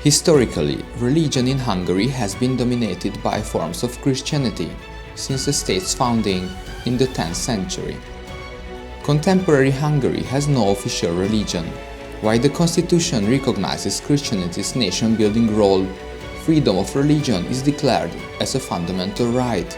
Historically, religion in Hungary has been dominated by forms of Christianity since the state's founding in the 10th century. Contemporary Hungary has no official religion. While the constitution recognizes Christianity's nation-building role, freedom of religion is declared as a fundamental right.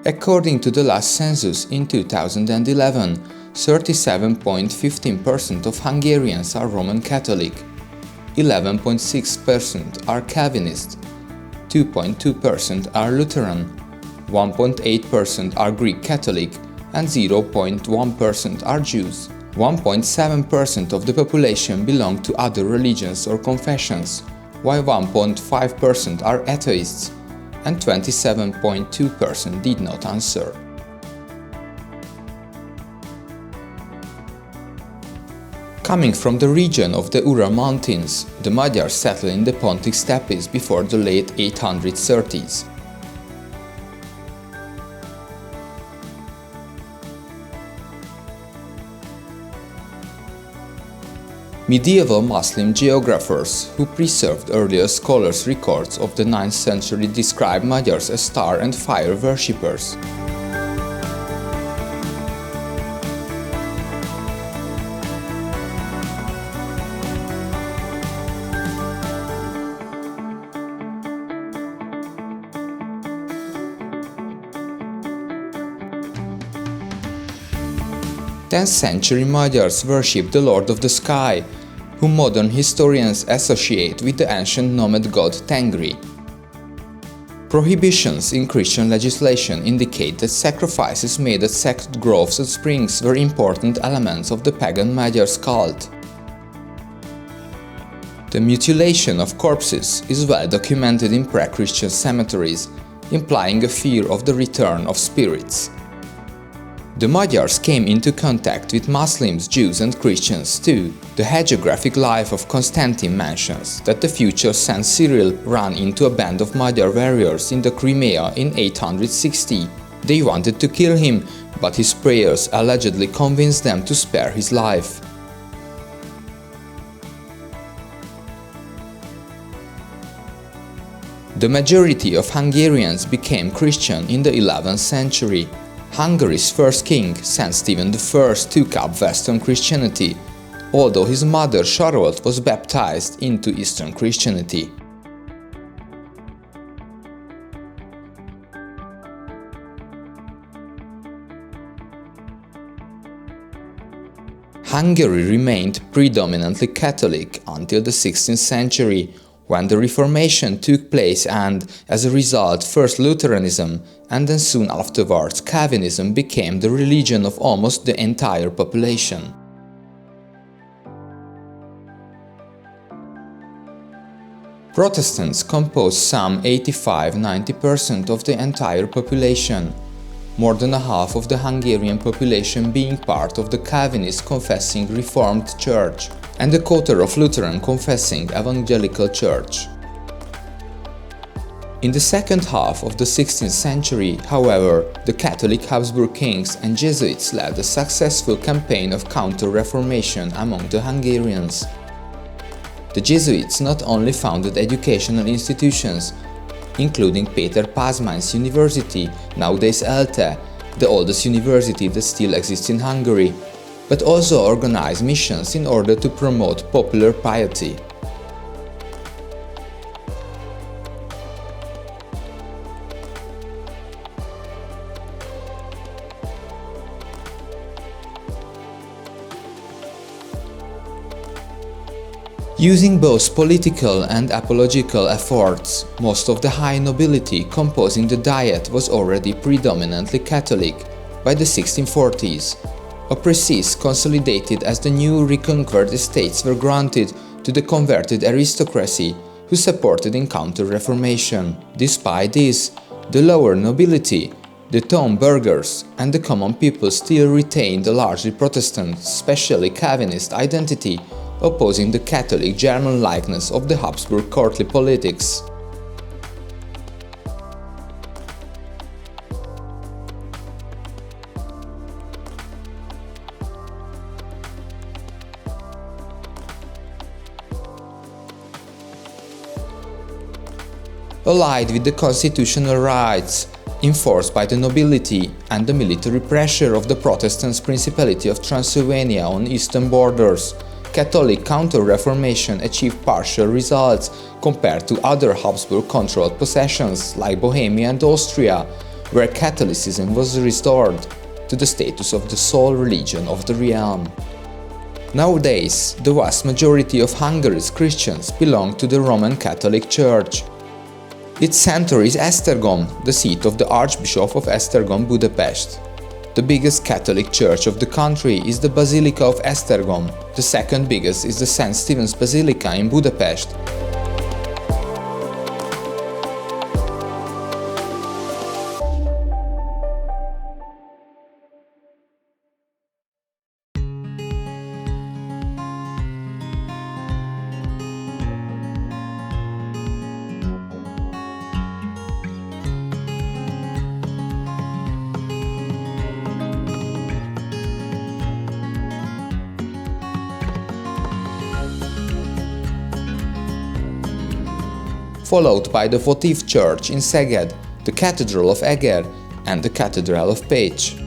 According to the last census in 2011, 37.15% of Hungarians are Roman Catholic, 11.6% are Calvinist, 2.2% are Lutheran, 1.8% are Greek Catholic, and 0.1% are Jews. 1.7% of the population belong to other religions or confessions, while 1.5% are atheists, and 27.2% did not answer. Coming from the region of the Ural Mountains, the Magyars settled in the Pontic steppes before the late 830s. Medieval Muslim geographers who preserved earlier scholars' records of the 9th century describe Magyars as star and fire worshippers. Tenth century Magyars worshipped the Lord of the Sky, whom modern historians associate with the ancient nomad god Tengri. Prohibitions in Christian legislation indicate that sacrifices made at sacred groves and springs were important elements of the pagan Magyars cult. The mutilation of corpses is well documented in pre-Christian cemeteries, implying a fear of the return of spirits. The Magyars came into contact with Muslims, Jews and Christians too. The hagiographic life of Constantine mentions that the future Saint Cyril ran into a band of Magyar warriors in the Crimea in 860. They wanted to kill him, but his prayers allegedly convinced them to spare his life. The majority of Hungarians became Christian in the 11th century. Hungary's first king, Saint Stephen I, took up Western Christianity, although his mother Charlotte was baptized into Eastern Christianity. Hungary remained predominantly Catholic until the 16th century, when the Reformation took place and, as a result, first Lutheranism and then soon afterwards Calvinism became the religion of almost the entire population. Protestants compose some 85–90% of the entire population, more than a half of the Hungarian population being part of the Calvinist confessing Reformed Church and a quarter of Lutheran confessing Evangelical Church. In the second half of the 16th century, however, the Catholic Habsburg kings and Jesuits led a successful campaign of counter-reformation among the Hungarians. The Jesuits not only founded educational institutions, including Péter Pázmány's University, nowadays ELTE, the oldest university that still exists in Hungary, but also organized missions in order to promote popular piety. Using both political and apological efforts, most of the high nobility composing the Diet was already predominantly Catholic by the 1640s. A precis consolidated as the new reconquered estates were granted to the converted aristocracy who supported in counter-reformation. Despite this, the lower nobility, the town burghers and the common people still retained a largely Protestant, especially Calvinist identity, opposing the Catholic German likeness of the Habsburg courtly politics. Allied with the constitutional rights enforced by the nobility and the military pressure of the Protestant Principality of Transylvania on eastern borders, Catholic counter-reformation achieved partial results compared to other Habsburg-controlled possessions like Bohemia and Austria, where Catholicism was restored to the status of the sole religion of the realm. Nowadays, the vast majority of Hungary's Christians belong to the Roman Catholic Church. Its center is Esztergom, the seat of the Archbishop of Esztergom, Budapest. The biggest Catholic church of the country is the Basilica of Esztergom. The second biggest is the St. Stephen's Basilica in Budapest. Followed by the votive church in Szeged, the Cathedral of Eger and the Cathedral of Pécs.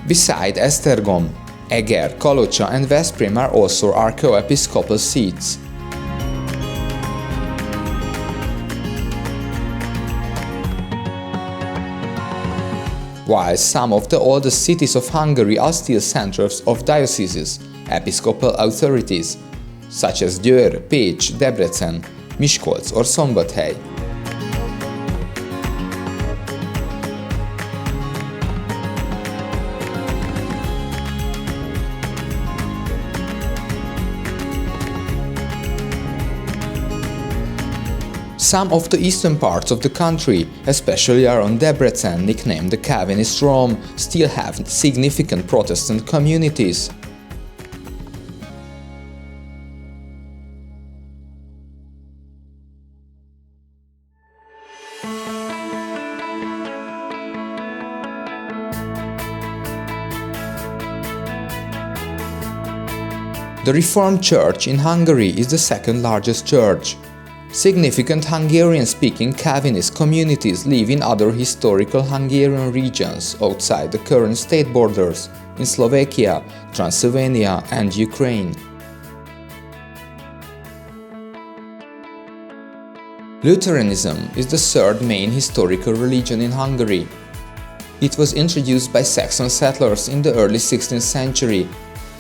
Beside Esztergom, Eger, Kalocsa and Veszprém are also archiepiscopal seats. While some of the oldest cities of Hungary are still centers of dioceses, episcopal authorities, such as Győr, Pécs, Debrecen, Miskolc or Szombathely. Some of the eastern parts of the country, especially around Debrecen, nicknamed the Calvinist Rome, still have significant Protestant communities. The Reformed Church in Hungary is the second largest church. Significant Hungarian-speaking Calvinist communities live in other historical Hungarian regions outside the current state borders, in Slovakia, Transylvania and Ukraine. Lutheranism is the third main historical religion in Hungary. It was introduced by Saxon settlers in the early 16th century,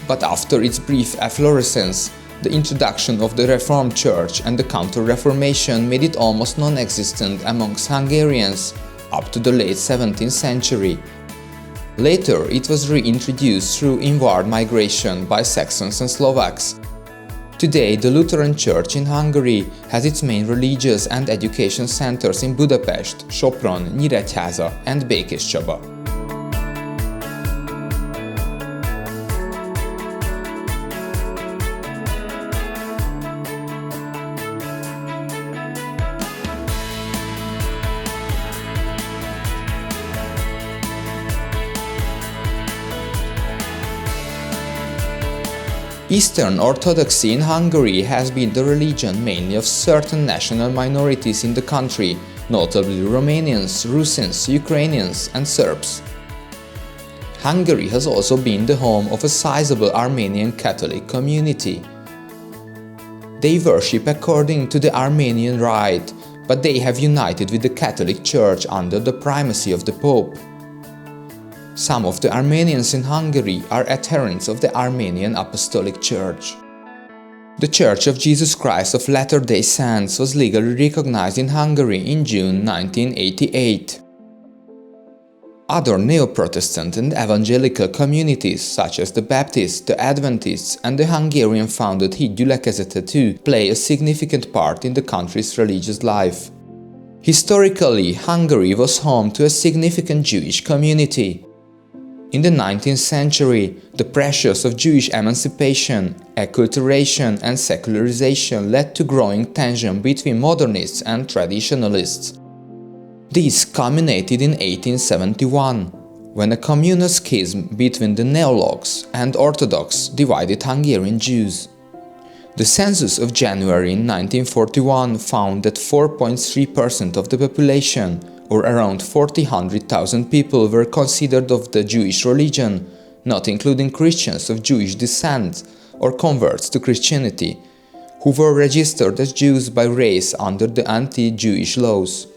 but after its brief efflorescence, the introduction of the Reformed Church and the Counter-Reformation made it almost non-existent amongst Hungarians up to the late 17th century. Later, it was reintroduced through inward migration by Saxons and Slovaks. Today, the Lutheran Church in Hungary has its main religious and education centers in Budapest, Sopron, Nyíregyháza and Békéscsaba. Eastern Orthodoxy in Hungary has been the religion mainly of certain national minorities in the country, notably Romanians, Russians, Ukrainians and Serbs. Hungary has also been the home of a sizable Armenian Catholic community. They worship according to the Armenian rite, but they have united with the Catholic Church under the primacy of the Pope. Some of the Armenians in Hungary are adherents of the Armenian Apostolic Church. The Church of Jesus Christ of Latter-day Saints was legally recognized in Hungary in June 1988. Other Neo-Protestant and Evangelical communities, such as the Baptists, the Adventists and the Hungarian-founded Hit Gyülekezete too, play a significant part in the country's religious life. Historically, Hungary was home to a significant Jewish community. In the 19th century, the pressures of Jewish emancipation, acculturation and secularization led to growing tension between modernists and traditionalists. This culminated in 1871, when a communal schism between the Neologues and Orthodox divided Hungarian Jews. The census of January 1941 found that 4.3% of the population, or around 400,000 people, were considered of the Jewish religion, not including Christians of Jewish descent or converts to Christianity, who were registered as Jews by race under the anti-Jewish laws.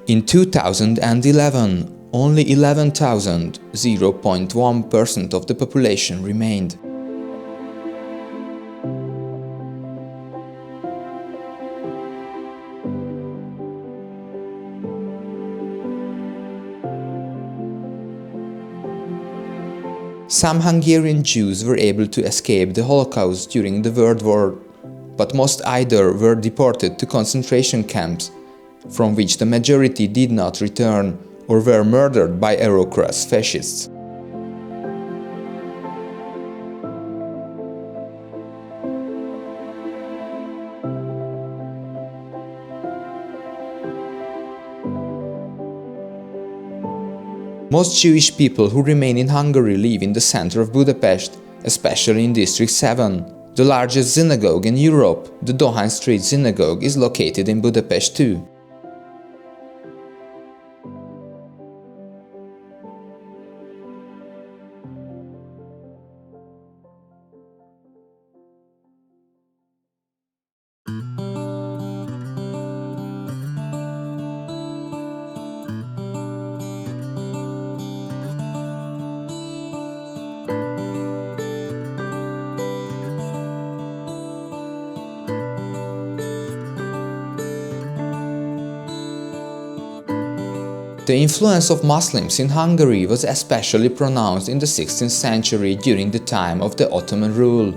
In 2011, only 11,000, 0.1% of the population remained. Some Hungarian Jews were able to escape the Holocaust during the World War, but most either were deported to concentration camps, from which the majority did not return, or were murdered by Eurocrass fascists. Most Jewish people who remain in Hungary live in the center of Budapest, especially in District 7. The largest synagogue in Europe, the Dohány Street Synagogue, is located in Budapest too. The influence of Muslims in Hungary was especially pronounced in the 16th century during the time of the Ottoman rule.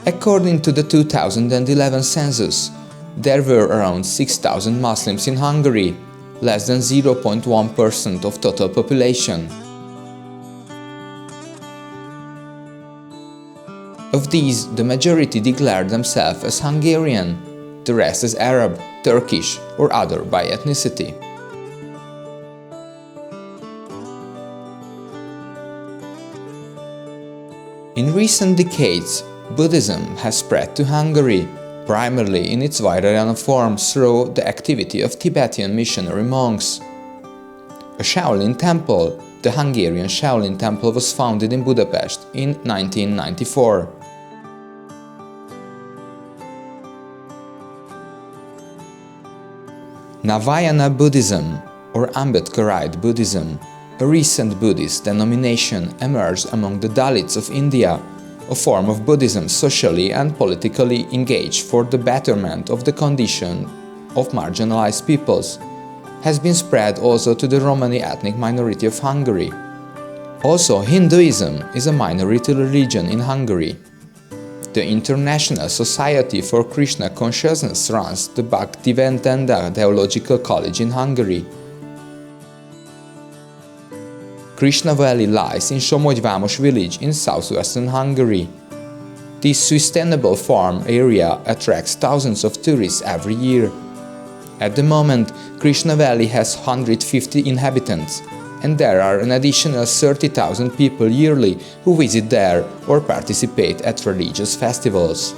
According to the 2011 census, there were around 6,000 Muslims in Hungary, less than 0.1% of total population. Of these, the majority declared themselves as Hungarian, the rest as Arab, Turkish or other by ethnicity. In recent decades, Buddhism has spread to Hungary, primarily in its Vajrayana form through the activity of Tibetan missionary monks. A Shaolin temple, the Hungarian Shaolin Temple, was founded in Budapest in 1994. Navayana Buddhism, or Ambedkarite Buddhism, a recent Buddhist denomination, emerged among the Dalits of India, a form of Buddhism socially and politically engaged for the betterment of the condition of marginalized peoples, has been spread also to the Romani ethnic minority of Hungary. Also, Hinduism is a minority religion in Hungary. The International Society for Krishna Consciousness runs the Bhaktivedanta Theological College in Hungary. Krishna Valley lies in Somogyvámos village in southwestern Hungary. This sustainable farm area attracts thousands of tourists every year. At the moment, Krishna Valley has 150 inhabitants, and there are an additional 30,000 people yearly who visit there or participate at religious festivals.